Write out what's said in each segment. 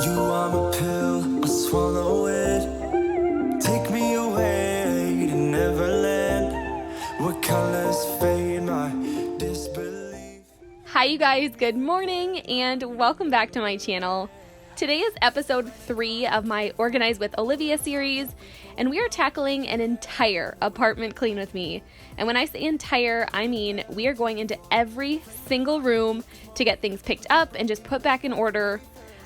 You are my pill, I swallow it. Take me away to Neverland, where colors fade my disbelief. Hi you guys, good morning and welcome back to my channel. Today is episode 3 of my Organize with Olivia series, and we are tackling an entire apartment clean with me. And when I say entire, I mean we are going into every single room to get things picked up and just put back in order.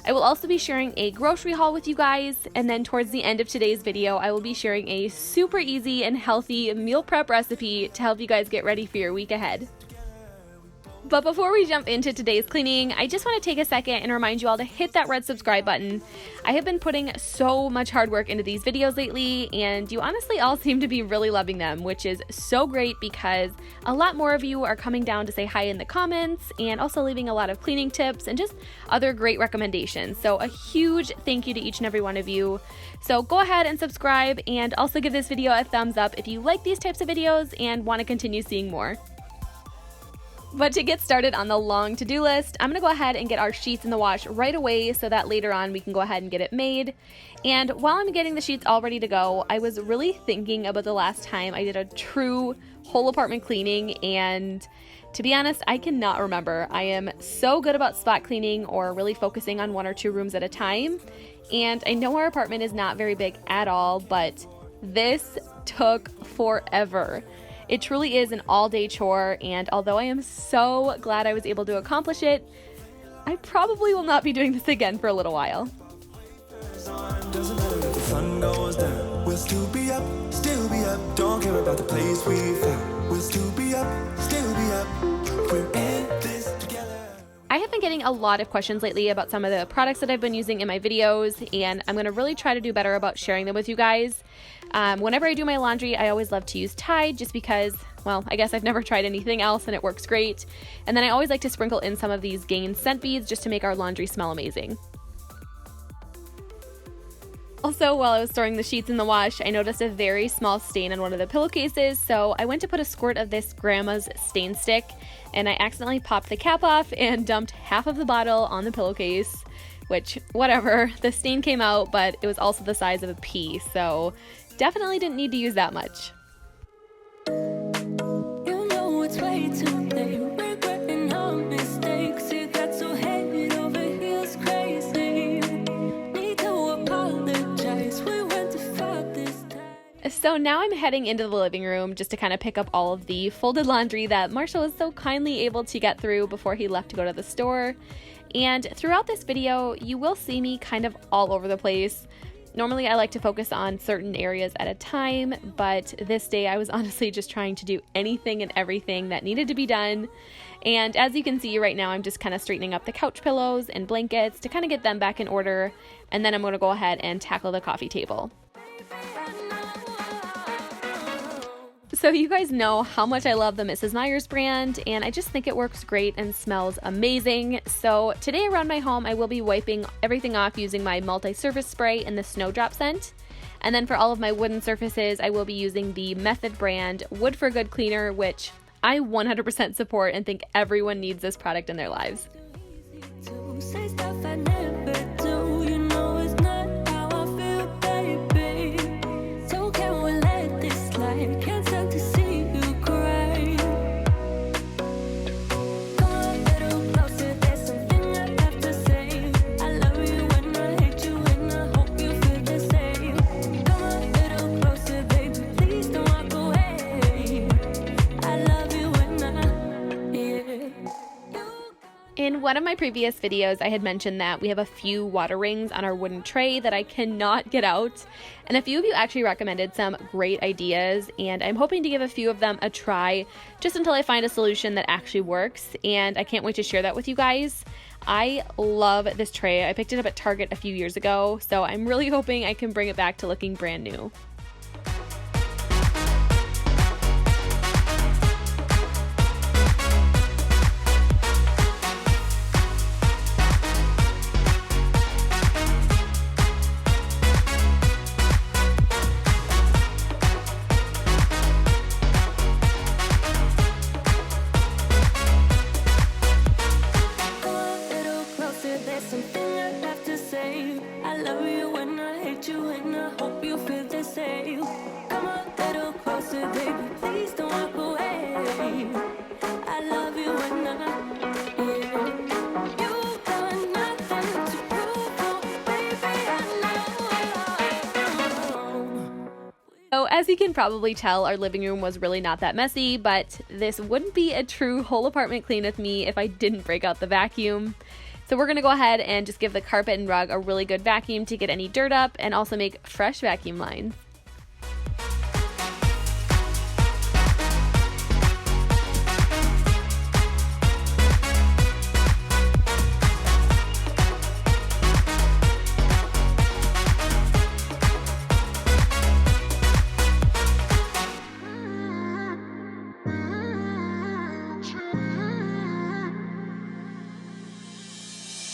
I will also be sharing a grocery haul with you guys, and then towards the end of today's video, I will be sharing a super easy and healthy meal prep recipe to help you guys get ready for your week ahead. But before we jump into today's cleaning, I just want to take a second and remind you all to hit that red subscribe button. I have been putting so much hard work into these videos lately, and you honestly all seem to be really loving them, which is so great because a lot more of you are coming down to say hi in the comments and also leaving a lot of cleaning tips and just other great recommendations. So a huge thank you to each and every one of you. So go ahead and subscribe, and also give this video a thumbs up if you like these types of videos and want to continue seeing more. But to get started on the long to-do list, I'm going to go ahead and get our sheets in the wash right away so that later on we can go ahead and get it made. And while I'm getting the sheets all ready to go, I was really thinking about the last time I did a true whole apartment cleaning, and to be honest, I cannot remember. I am so good about spot cleaning or really focusing on 1 or 2 rooms at a time. And I know our apartment is not very big at all, but this took forever. It truly is an all-day chore, and although I am so glad I was able to accomplish it, I probably will not be doing this again for a little while. Doesn't matter if the sun goes down, we'll still be up, don't care about the place we found. We'll still be up, we're in this together. I have been getting a lot of questions lately about some of the products that I've been using in my videos, and I'm going to really try to do better about sharing them with you guys. Whenever I do my laundry, I always love to use Tide just because, well, I guess I've never tried anything else and it works great. And then I always like to sprinkle in some of these Gain scent beads just to make our laundry smell amazing. Also, while I was throwing the sheets in the wash, I noticed a very small stain on one of the pillowcases, so I went to put a squirt of this Grandma's stain stick, and I accidentally popped the cap off and dumped half of the bottle on the pillowcase, which, whatever, the stain came out, but it was also the size of a pea, so definitely didn't need to use that much. You know it's way too late, regretting our mistakes. It got so head over heels crazy. Need to apologize, we went too far this time. So now I'm heading into the living room just to kind of pick up all of the folded laundry that Marshall was so kindly able to get through before he left to go to the store. And throughout this video, you will see me kind of all over the place. Normally I like to focus on certain areas at a time, but this day I was honestly just trying to do anything and everything that needed to be done. And as you can see right now, I'm just kind of straightening up the couch pillows and blankets to kind of get them back in order, and then I'm going to go ahead and tackle the coffee table. So you guys know how much I love the Mrs. Meyers brand, and I just think it works great and smells amazing. So today around my home, I will be wiping everything off using my multi-surface spray in the Snowdrop scent. And then for all of my wooden surfaces, I will be using the Method brand Wood for Good Cleaner, which I 100% support and think everyone needs this product in their lives. Say stuff I never do, you know it's not how I feel, baby. So can we let this slide? Can't stand to see you cry. Come a little closer, there's something I have to say. I love you and I hate you and I hope you feel the same. Come a little closer, baby, please don't walk away. I love you and yeah. In one of my previous videos, I had mentioned that we have a few water rings on our wooden tray that I cannot get out, and a few of you actually recommended some great ideas, and I'm hoping to give a few of them a try just until I find a solution that actually works, and I can't wait to share that with you guys. I love this tray. I picked it up at Target a few years ago, so I'm really hoping I can bring it back to looking brand new. Come a little closer, there's something I have to say. As you can probably tell, our living room was really not that messy, but this wouldn't be a true whole apartment clean with me if I didn't break out the vacuum. So we're gonna go ahead and just give the carpet and rug a really good vacuum to get any dirt up and also make fresh vacuum lines.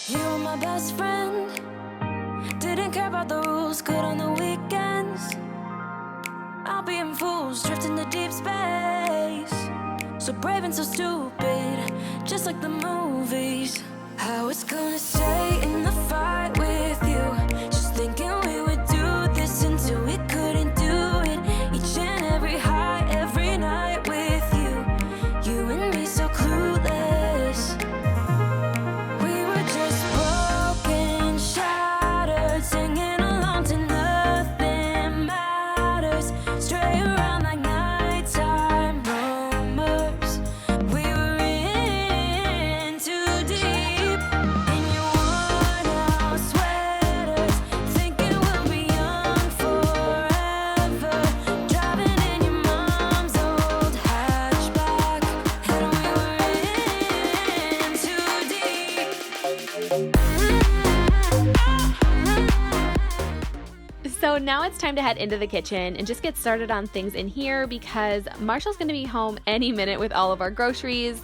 You were my best friend. Didn't care about the rules, good on the weekends. I'll be in fools, drifting to deep space. So brave and so stupid, just like the movies. I was gonna stay in the fight with you, just thinking we would do this until we couldn't do it. Each and every high, every night with you. You and me so clueless. We were just broken, shattered, singing along to nothing matters. Stray around like nighttime rumors. We were in too deep. In your worn-out sweaters, thinking we'll be young forever. Driving in your mom's old hatchback, and we were in too deep. So now it's time to head into the kitchen and just get started on things in here because Marshall's going to be home any minute with all of our groceries.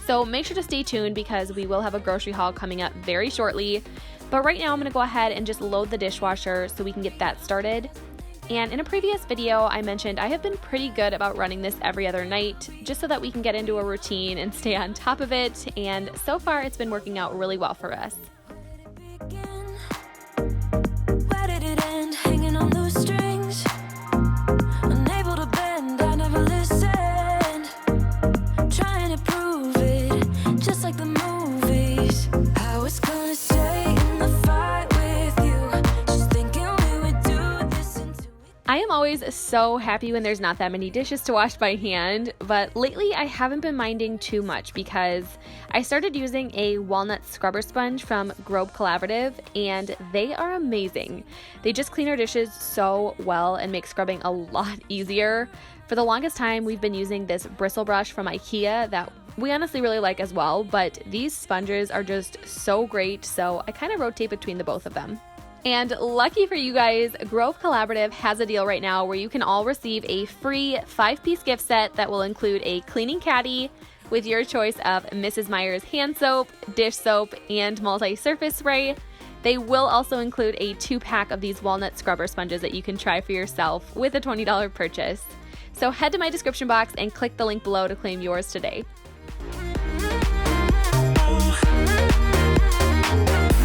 So make sure to stay tuned because we will have a grocery haul coming up very shortly. But right now I'm going to go ahead and just load the dishwasher so we can get that started. And in a previous video, I mentioned I have been pretty good about running this every other night just so that we can get into a routine and stay on top of it. And so far it's been working out really well for us. Where did it end? Hanging on loose strings. Unable to bend, I never listened. Trying to prove it, just like the movies. I was gonna stay in the fight with you, just thinking we would do this until we. I am always so happy when there's not that many dishes to wash by hand, but lately I haven't been minding too much because I started using a walnut scrubber sponge from Grove Collaborative and they are amazing. They just clean our dishes so well and make scrubbing a lot easier. For the longest time, we've been using this bristle brush from IKEA that we honestly really like as well, but these sponges are just so great, so I kind of rotate between the both of them. And lucky for you guys, Grove Collaborative has a deal right now where you can all receive a free 5-piece gift set that will include a cleaning caddy with your choice of Mrs. Meyer's hand soap, dish soap, and multi-surface spray. They will also include a 2-pack of these walnut scrubber sponges that you can try for yourself with a $20 purchase. So head to my description box and click the link below to claim yours today.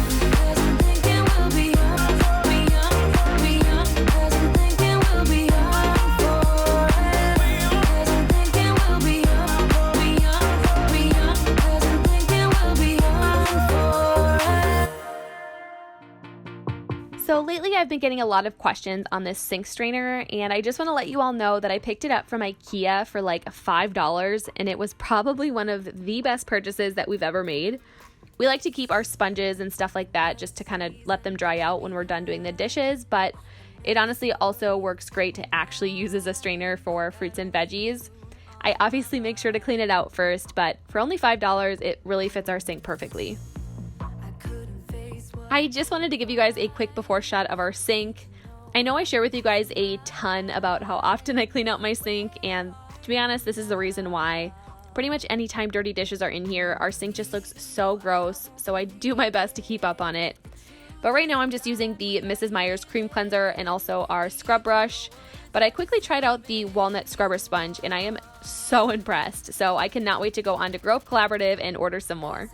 Cause I'm thinking we'll be young, be young, be young. Cause I'm thinking we'll be young forever. Cause I'm thinking we'll be young, be young, be young. Cause I'm thinking we'll be young forever. So lately I've been getting a lot of questions on this sink strainer and I just want to let you all know that I picked it up from IKEA for like $5 and it was probably one of the best purchases that we've ever made. We like to keep our sponges and stuff like that just to kind of let them dry out when we're done doing the dishes, but it honestly also works great to actually use as a strainer for fruits and veggies. I obviously make sure to clean it out first, but for only $5 it really fits our sink perfectly. I just wanted to give you guys a quick before shot of our sink. I know I share with you guys a ton about how often I clean out my sink, and to be honest, this is the reason why. Pretty much anytime dirty dishes are in here, our sink just looks so gross, so I do my best to keep up on it. But right now I'm just using the Mrs. Meyer's cream cleanser and also our scrub brush. But I quickly tried out the walnut scrubber sponge and I am so impressed. So I cannot wait to go on to Grove Collaborative and order some more.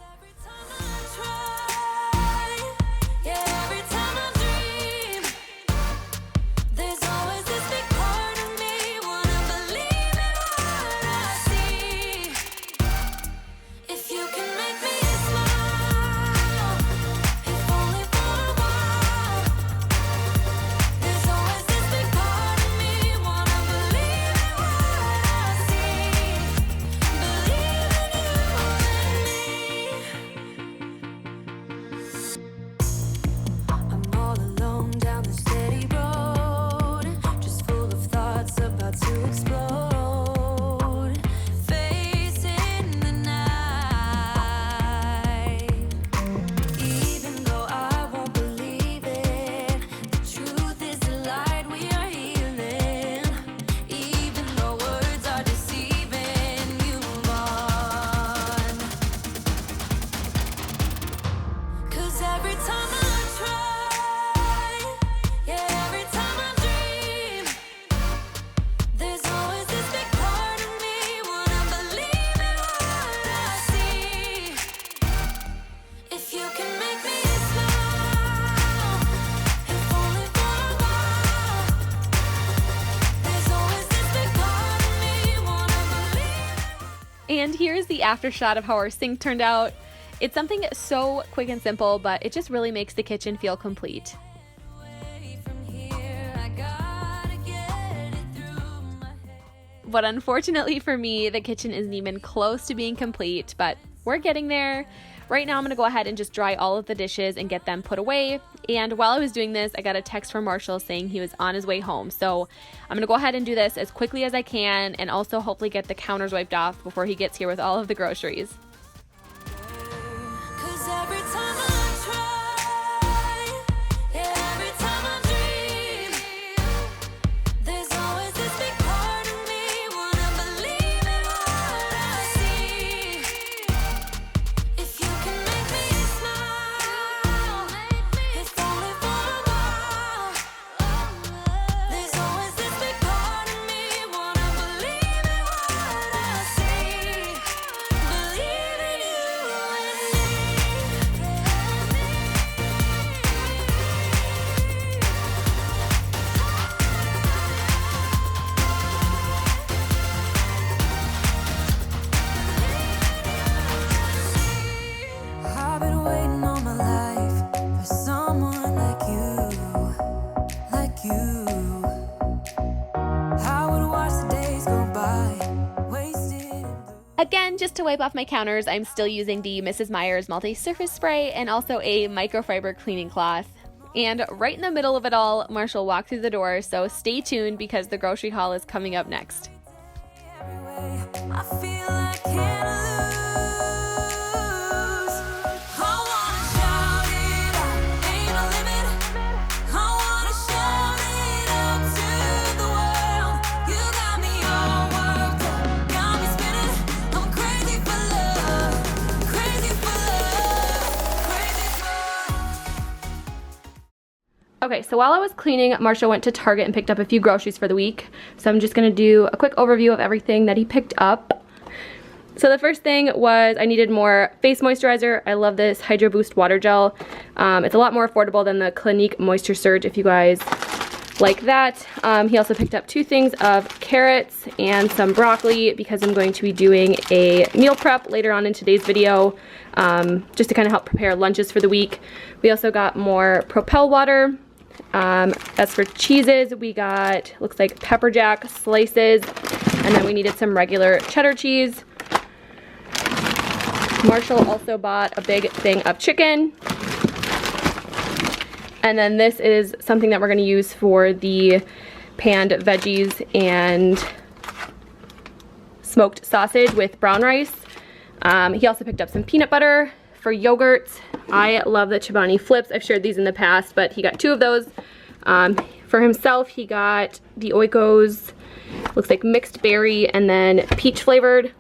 every time I try, yeah, every time I dream, there's always this big part of me wanna believe in what I see. If you can make me smile, if only for a while, there's always this big part of me wanna believe. And here's the after shot of how our sink turned out. It's something so quick and simple, but it just really makes the kitchen feel complete. Away from here, I gotta get it through my head. But unfortunately for me, the kitchen isn't even close to being complete, but we're getting there. Right now I'm gonna go ahead and just dry all of the dishes and get them put away. And while I was doing this, I got a text from Marshall saying he was on his way home. So I'm gonna go ahead and do this as quickly as I can and also hopefully get the counters wiped off before he gets here with all of the groceries. 'Cause every time I try, yeah, every time I dream, there's always this big part of me wanna believe in what I see. If you can make me smile, if only for a while, there's always this big part of me wanna believe in what I see. Believe in you and me. I've been waiting all my life for someone like you. I would watch the days go by, wasted in blue. Again, just to wipe off my counters, I'm still using the Mrs. Meyer's multi-surface spray and also a microfiber cleaning cloth. And right in the middle of it all, Marshall walked through the door, so stay tuned because the grocery haul is coming up next. Every way I feel I can't lose. I wanna shout it out, ain't no limit. I wanna shout it out to the world. You got me all worked up, got me spinning. I'm crazy for love, crazy for love, crazy for. Okay, so while I was cleaning, Marshall went to Target and picked up a few groceries for the week. So I'm just gonna do a quick overview of everything that he picked up. So the first thing was I needed more face moisturizer. I love this Hydro Boost water gel. It's a lot more affordable than the Clinique Moisture Surge if you guys like that. He also picked up 2 things of carrots and some broccoli because I'm going to be doing a meal prep later on in today's video, just to kind of help prepare lunches for the week. We also got more Propel water. As for cheeses, we got, looks like pepper jack slices, and then we needed some regular cheddar cheese. Marshall also bought a big thing of chicken. And then this is something that we're going to use for the panned veggies and smoked sausage with brown rice. He also picked up some peanut butter for yogurts. I love the Chobani Flips. I've shared these in the past, but he got 2 of those. For himself, he got the Oikos, looks like mixed berry and then peach flavored.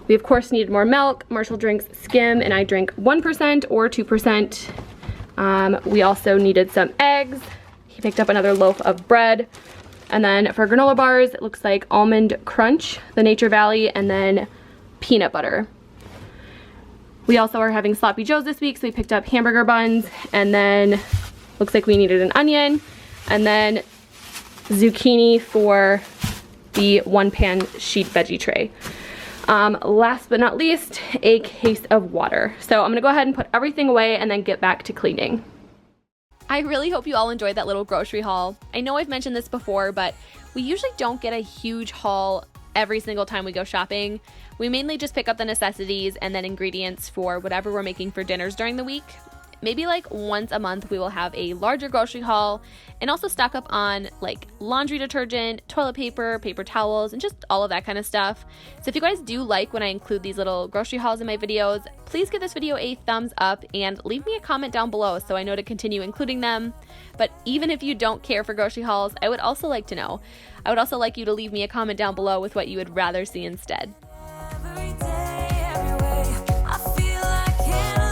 We of course needed more milk. Marshall drinks skim and I drink 1% or 2%. We also needed some eggs. He picked up another loaf of bread. And then for granola bars, it looks like Almond Crunch, the Nature Valley, and then peanut butter. We also are having Sloppy Joes this week, so we picked up hamburger buns, and then looks like we needed an onion, and then zucchini for the 1-pan sheet veggie tray. Last but not least, a case of water. So I'm gonna go ahead and put everything away and then get back to cleaning. I really hope you all enjoyed that little grocery haul. I know I've mentioned this before, but we usually don't get a huge haul every single time we go shopping. We mainly just pick up the necessities and then ingredients for whatever we're making for dinners during the week. Maybe like once a month we will have a larger grocery haul and also stock up on like laundry detergent, toilet paper, paper towels, and just all of that kind of stuff. So if you guys do like when I include these little grocery hauls in my videos, please give this video a thumbs up and leave me a comment down below so I know to continue including them. But even if you don't care for grocery hauls, I would also like to know. I would also like you to leave me a comment down below with what you would rather see instead. Every day, every way, I feel I can't lose.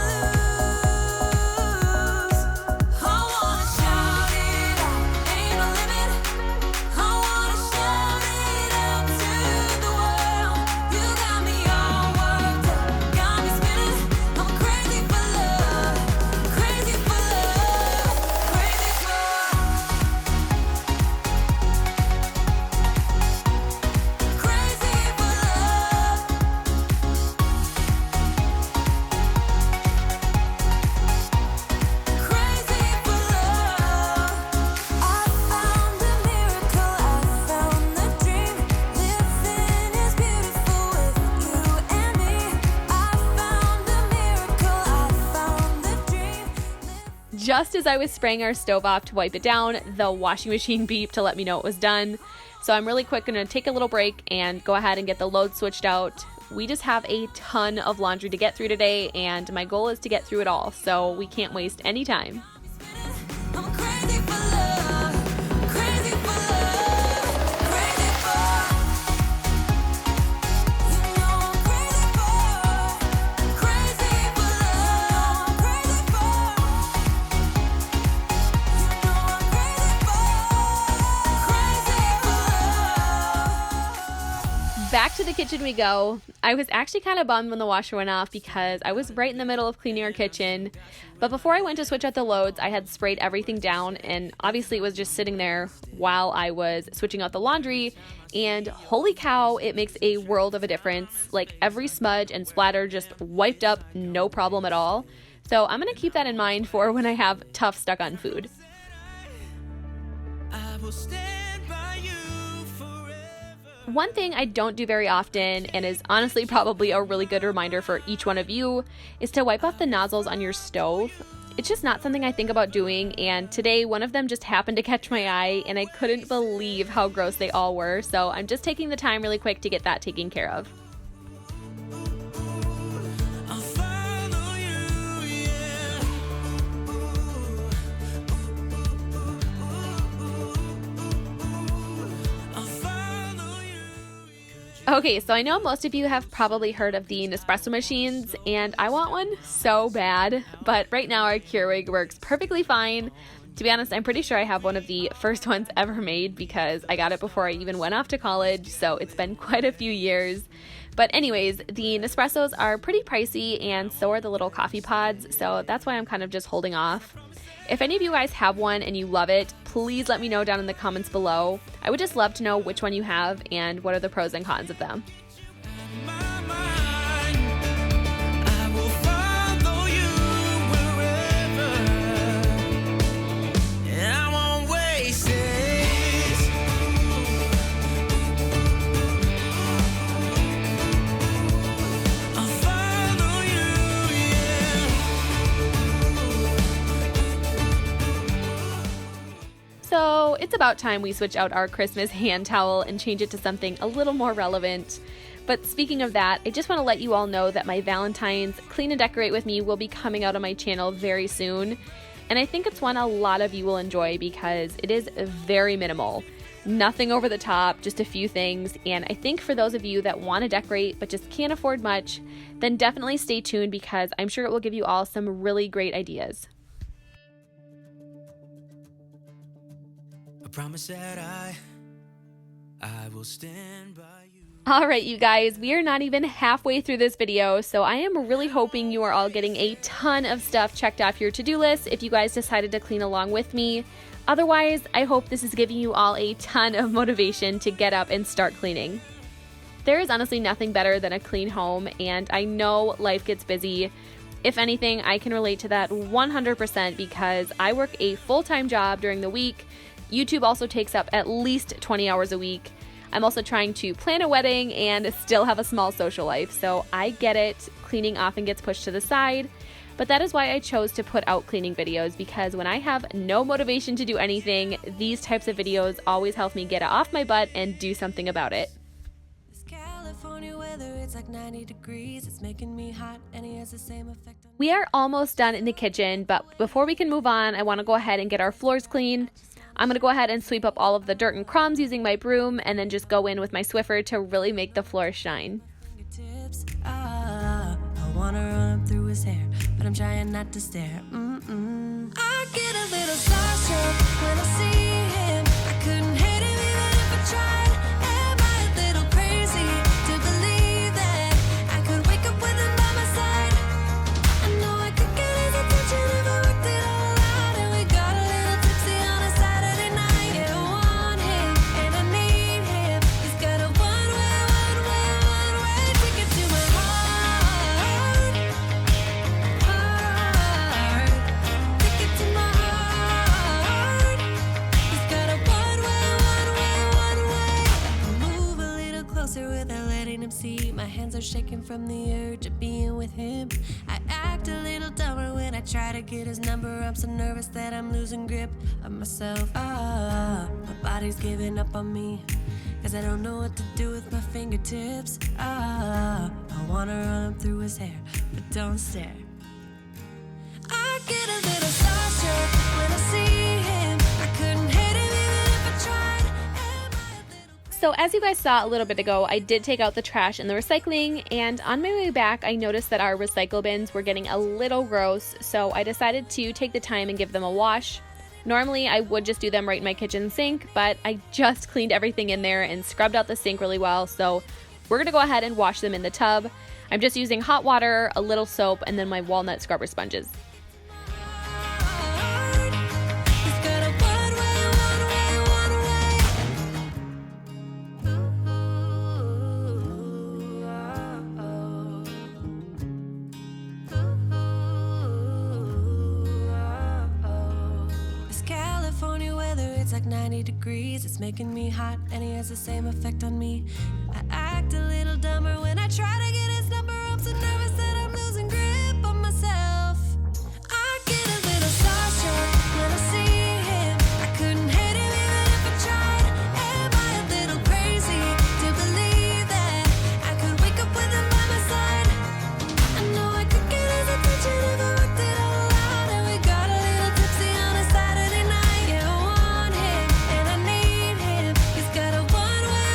just as I was spraying our stove off to wipe it down, the washing machine beeped to let me know it was done. So I'm really quick going to take a little break and go ahead and get the load switched out. We just have a ton of laundry to get through today, and my goal is to get through it all, so we can't waste any time. I'm crazy for love, crazy for love, crazy for. You know I'm crazy for love, crazy for. You know I'm crazy for love. Back to the kitchen we go. I was actually kind of bummed when the washer went off because I was right in the middle of cleaning our kitchen. But before I went to switch out the loads, I had sprayed everything down, and obviously it was just sitting there while I was switching out the laundry. And holy cow, it makes a world of a difference. Like every smudge and splatter just wiped up, no problem at all. So I'm going to keep that in mind for when I have tough stuck on food. I will stand by you forever. One thing I don't do very often, and is honestly probably a really good reminder for each one of you, is to wipe off the nozzles on your stove. It's just not something I think about doing, and today one of them just happened to catch my eye, and I couldn't believe how gross they all were, so I'm just taking the time really quick to get that taken care of. I'll follow you, yeah. I'll follow you. Okay, so I know most of you have probably heard of the Nespresso machines, and I want one so bad, but right now our Keurig works perfectly fine. To be honest, I'm pretty sure I have one of the first ones ever made because I got it before I even went off to college, so it's been quite a few years. But anyways, the Nespressos are pretty pricey, and so are the little coffee pods, so that's why I'm kind of just holding off. If any of you guys have one and you love it, please let me know down in the comments below. I would just love to know which one you have and what are the pros and cons of them. My mind, I will follow you wherever, and I won't waste it. I'll follow you, yeah. So it's about time we switch out our Christmas hand towel and change it to something a little more relevant. But speaking of that, I just want to let you all know that my Valentine's Clean and Decorate with Me will be coming out on my channel very soon. And I think it's one a lot of you will enjoy because it is very minimal. Nothing over the top, just a few things. And I think for those of you that want to decorate but just can't afford much, then definitely stay tuned because I'm sure it will give you all some really great ideas. I promise that I will stand by you. All right, you guys, we are not even halfway through this video, so I am really hoping you are all getting a ton of stuff checked off your to-do list if you guys decided to clean along with me. Otherwise, I hope this is giving you all a ton of motivation to get up and start cleaning. There is honestly nothing better than a clean home, and I know life gets busy. If anything, I can relate to that 100% because I work a full-time job during the week. YouTube also takes up at least 20 hours a week. I'm also trying to plan a wedding and still have a small social life, so I get it. Cleaning often gets pushed to the side, but that is why I chose to put out cleaning videos because when I have no motivation to do anything, these types of videos always help me get off my butt and do something about it. This California weather, it's like 90 degrees. It's making me hot, and it has the same effect on. We are almost done in the kitchen, but before we can move on, I want to go ahead and get our floors clean. I'm going to go ahead and sweep up all of the dirt and crumbs using my broom and then just go in with my Swiffer to really make the floor shine. Fingertips. I wanna run through his hair, but I'm trying not to stare. I get a little starstruck when I see him. I couldn't hate him even if I tried. Am I a little crazy to believe that I could wake up with him by my side? I know I could get his attention if I worked it all out, and we got a little tipsy on a Saturday night. Yeah, I want him and I need him. He's got a one-way ticket to my heart. Ticket to my heart. He's got a one-way. Move a little closer without letting him see. My hands are shaking from the urge of being with him. I act a little dumber when I I try to get his number, I'm so nervous that I'm losing grip of myself. My body's giving up on me, 'cause I don't know what to do with my fingertips. I wanna run up through his hair, but don't stare. I get a little starstruck when I see him. I couldn't hit him even if I tried. Am I a little... So as you guys saw a little bit ago, I did take out the trash and the recycling, and on my way back, I noticed that our recycle bins were getting a little gross, so I decided to take the time and give them a wash. Normally, I would just do them right in my kitchen sink, but I just cleaned everything in there and scrubbed out the sink really well, so we're gonna go ahead and wash them in the tub. I'm just using hot water, a little soap, and then my walnut scrubber sponges. It's like 90 degrees, it's making me hot, and he has the same effect on me. I act a little dumber when I try to get his number. I'm so nervous that I'm losing grip on myself. I get a little starstruck when I see him. I couldn't hit him even if I tried. Am I a little crazy to believe that I could wake up with him by my side? I know I could get his attention if I worked it all out, and we got a little tipsy on a Saturday night. Yeah, I want him and I need him. He's got a one-way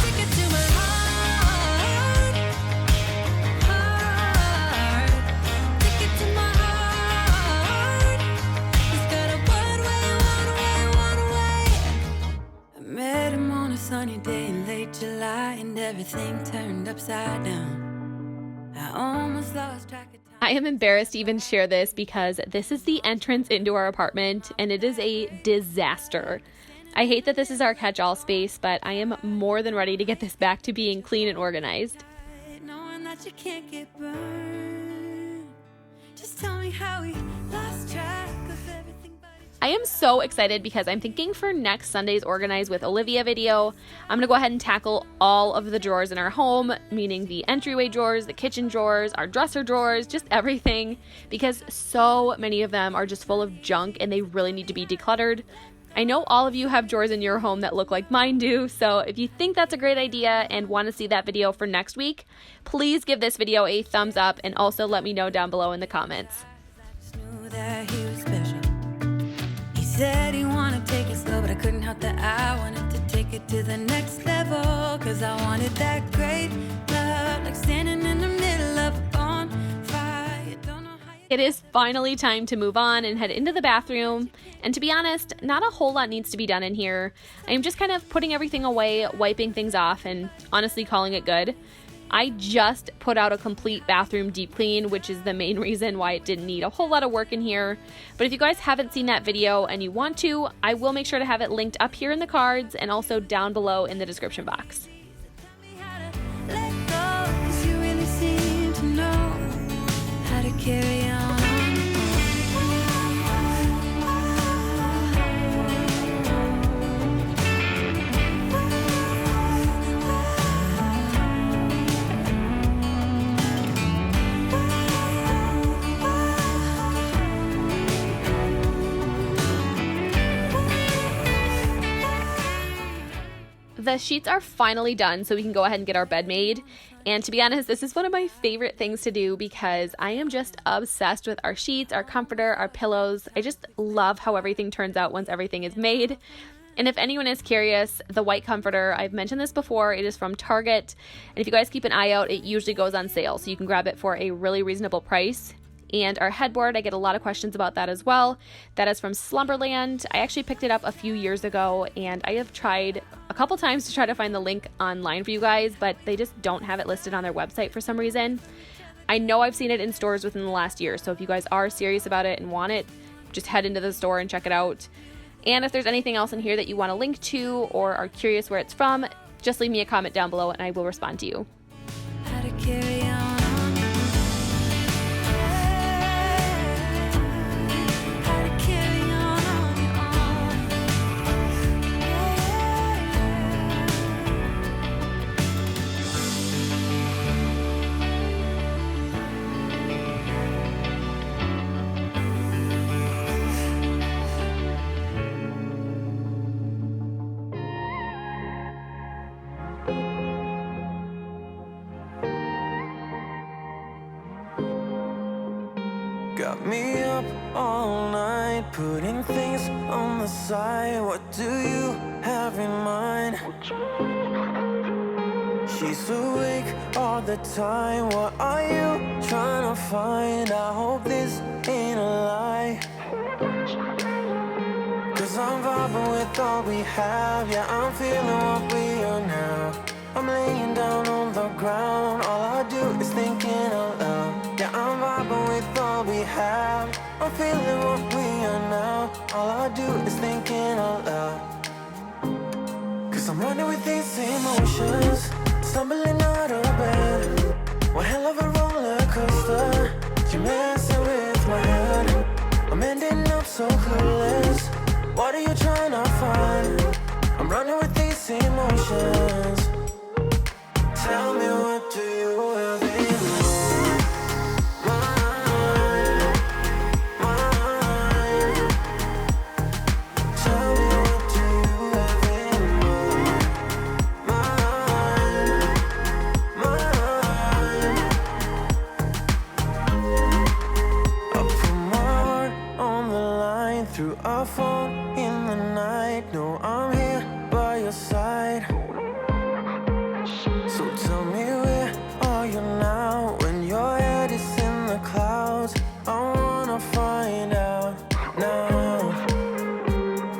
ticket to my heart. Ticket to my heart. He's got a one-way. I met him on a sunny day in late July, and everything turned upside down. I almost lost track of time. I am embarrassed to even share this because this is the entrance into our apartment, and it is a disaster. I hate that this is our catch-all space, but I am more than ready to get this back to being clean and organized. Knowing that you can't get burned. Just tell me how we lost track of everything but each I am so excited because I'm thinking for next Sunday's Organize with Olivia video, I'm going to go ahead and tackle all of the drawers in our home, meaning the entryway drawers, the kitchen drawers, our dresser drawers, just everything, because so many of them are just full of junk and they really need to be decluttered. I know all of you have drawers in your home that look like mine do, so if you think that's a great idea and want to see that video for next week, please give this video a thumbs up and also let me know down below in the comments. just knew that he was special. He said he wanted to take it slow, but I couldn't help that I wanted to take it to the next level. 'Cause I wanted that great love, like standing in the middle of a bonfire. You don't know how you... It is finally time to move on and head into the bathroom. And to be honest, not a whole lot needs to be done in here. I am just kind of putting everything away, wiping things off, and honestly calling it good. I just put out a complete bathroom deep clean, which is the main reason why it didn't need a whole lot of work in here. But if you guys haven't seen that video and you want to, I will make sure to have it linked up here in the cards and also down below in the description box. Tell me how to let go, 'cause you really seem to know how to carry on. The sheets are finally done, so we can go ahead and get our bed made. And to be honest, this is one of my favorite things to do because I am just obsessed with our sheets, our comforter, our pillows. I just love how everything turns out once everything is made. And if anyone is curious, the white comforter, I've mentioned this before, it is from Target. And if you guys keep an eye out, it usually goes on sale, so you can grab it for a really reasonable price. And our headboard, I get a lot of questions about that as well. That is from Slumberland. I actually picked it up a few years ago, and I have tried a couple times to try to find the link online for you guys, but they just don't have it listed on their website for some reason. I know I've seen it in stores within the last year, so if you guys are serious about it and want it, just head into the store and check it out. And if there's anything else in here that you want to link to or are curious where it's from, just leave me a comment down below and I will respond to you. How to carry on. How to carry on. got me up all night, putting things on the side. What do you have in mind? She's awake all the time. What are you trying to find? I hope this ain't a lie. Cause I'm vibing with all we have. Yeah, I'm feeling what we are now. I'm laying down on the ground. All I do is thinking out loud. Yeah, I'm vibing with all we have. I'm feeling what we are now. All I do is thinking out loud. Cause I'm running with these emotions, stumbling out of bed. One hell of a roller coaster. You're messing with my head. I'm ending up so clueless. What are you trying to find? I'm running with these emotions. Tell me, what do you have in mind? Tell me, what do you have in mind? I put my heart on the line through a phone in the night. No, I'm here by your side. So tell me, where are you now? When your head is in the clouds, I wanna find out now.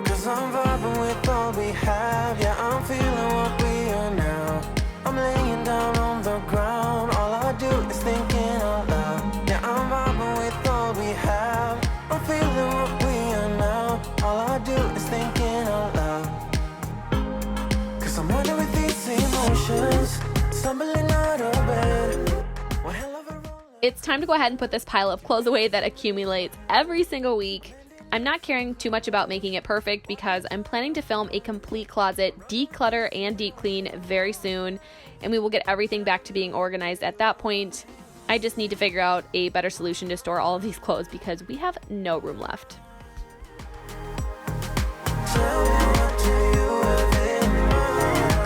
Cause I'm vibing with all we have. Yeah, I'm feeling what we are now. I'm laying down on the ground. All I do is thinking out loud. Yeah, I'm vibing with all we have. I'm feeling what we are now. All I do is thinking out loud. Cause I'm running with these emotions, stumbling out of bed. One hell of a roller. It's time to go ahead and put this pile of clothes away that accumulates every single week. I'm not caring too much about making it perfect because I'm planning to film a complete closet declutter and deep clean very soon, and we will get everything back to being organized at that point. I just need to figure out a better solution to store all of these clothes because we have no room left. Tell me, what do you have in mind?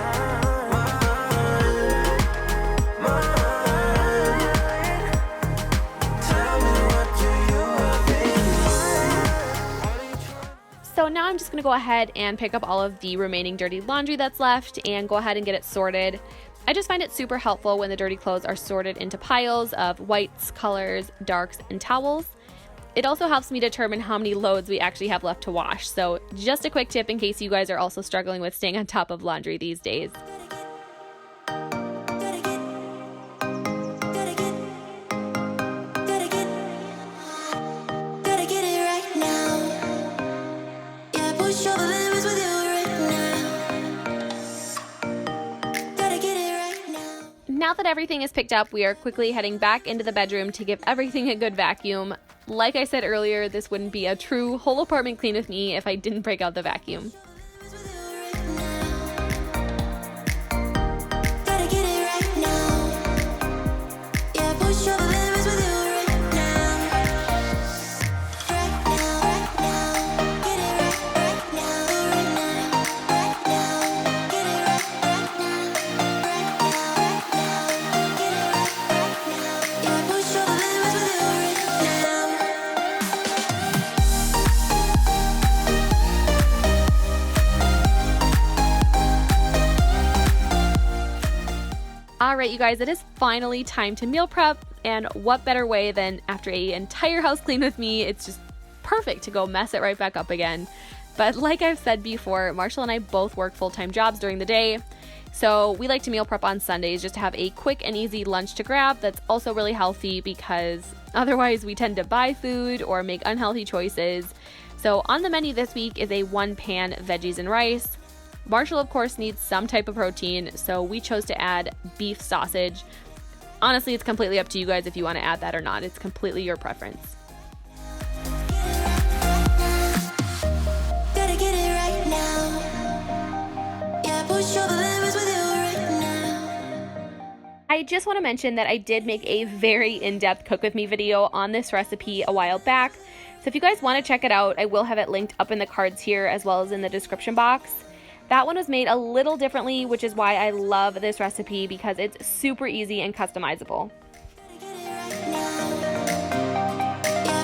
Tell me, what do you have in mind? So now I'm just going to go ahead and pick up all of the remaining dirty laundry that's left and go ahead and get it sorted. I just find it super helpful when the dirty clothes are sorted into piles of whites, colors, darks, and towels. It also helps me determine how many loads we actually have left to wash. So just a quick tip in case you guys are also struggling with staying on top of laundry these days. Gotta get it right now. Yeah, push all the limits with you right now. Gotta get it right now. Now that everything is picked up, we are quickly heading back into the bedroom to give everything a good vacuum. Like I said earlier, this wouldn't be a true whole apartment clean with me if I didn't break out the vacuum. Gotta get it right now. Yeah, push all the limits with you right now. Right now, right now. Get it right now, right now, right now. Get it right now, right now. Get it right now. Yeah, push all the limits with you right now. All right, you guys, it is finally time to meal prep, and what better way than after an entire house clean with me? It's just perfect to go mess it right back up again. But like I've said before, Marshall and I both work full-time jobs during the day, so we like to meal prep on Sundays just to have a quick and easy lunch to grab that's also really healthy because otherwise we tend to buy food or make unhealthy choices. So on the menu this week is a 1-pan veggies and rice. Marshall, of course, needs some type of protein, so we chose to add beef sausage. Honestly, it's completely up to you guys if you want to add that or not. It's completely your preference. Gotta get it right now. Yeah, push all the limits with you right now. I just want to mention that I did make a very in-depth cook with me video on this recipe a while back. So if you guys want to check it out, I will have it linked up in the cards here as well as in the description box. That one was made a little differently, which is why I love this recipe because it's super easy and customizable. Gotta get it right now.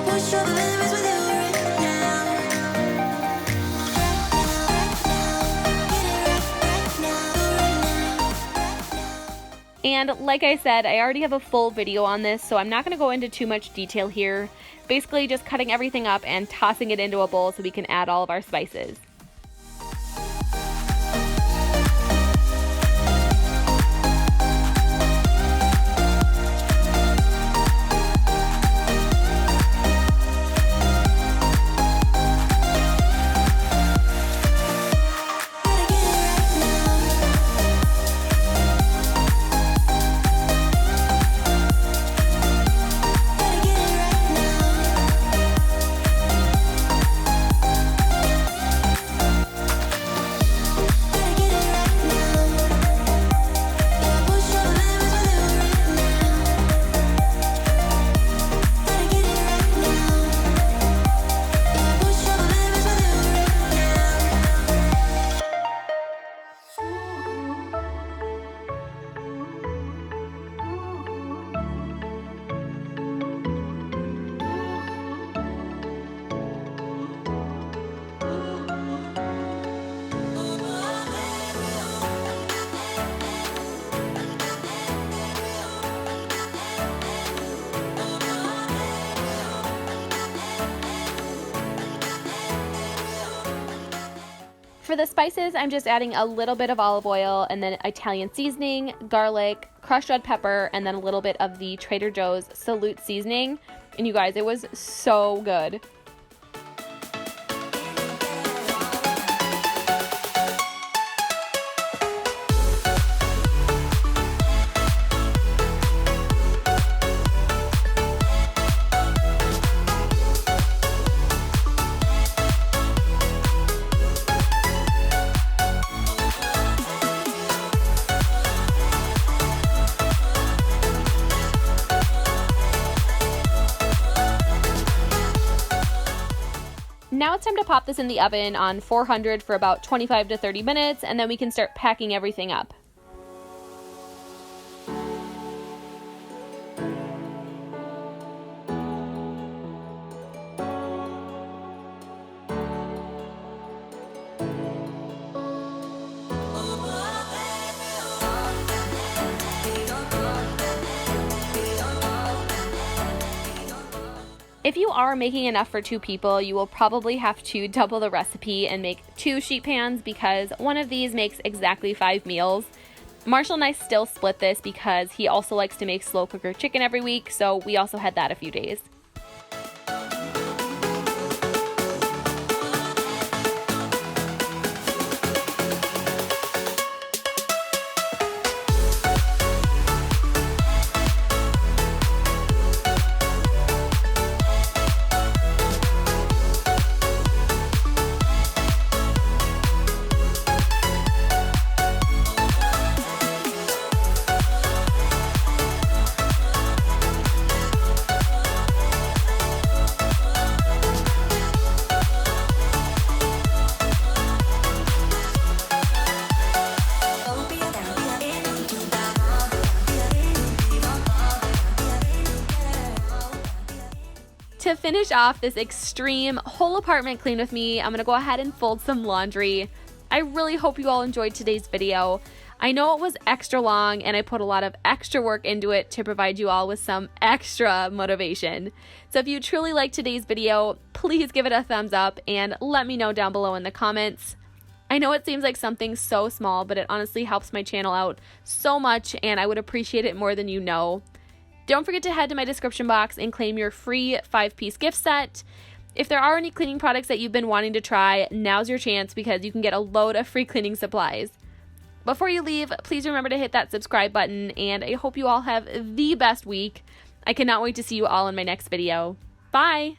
Yeah, push all the limits with you right now. And like I said, I already have a full video on this, so I'm not going to go into too much detail here. Basically just cutting everything up and tossing it into a bowl so we can add all of our spices. For the spices, I'm just adding a little bit of olive oil and then Italian seasoning, garlic, crushed red pepper, and then a little bit of the Trader Joe's Salute seasoning. And you guys, it was so good. Now it's time to pop this in the oven on 400 for about 25 to 30 minutes, and then we can start packing everything up. If you are making enough for 2 people, you will probably have to double the recipe and make 2 sheet pans because one of these makes exactly 5 meals. Marshall and I still split this because he also likes to make slow cooker chicken every week, so we also had that a few days. To finish off this extreme whole apartment clean with me, I'm going to go ahead and fold some laundry. I really hope you all enjoyed today's video. I know it was extra long and I put a lot of extra work into it to provide you all with some extra motivation. So if you truly liked today's video, please give it a thumbs up and let me know down below in the comments. I know it seems like something so small, but it honestly helps my channel out so much and I would appreciate it more than you know. Don't forget to head to my description box and claim your free 5-piece gift set. If there are any cleaning products that you've been wanting to try, now's your chance because you can get a load of free cleaning supplies. Before you leave, please remember to hit that subscribe button, and I hope you all have the best week. I cannot wait to see you all in my next video. Bye!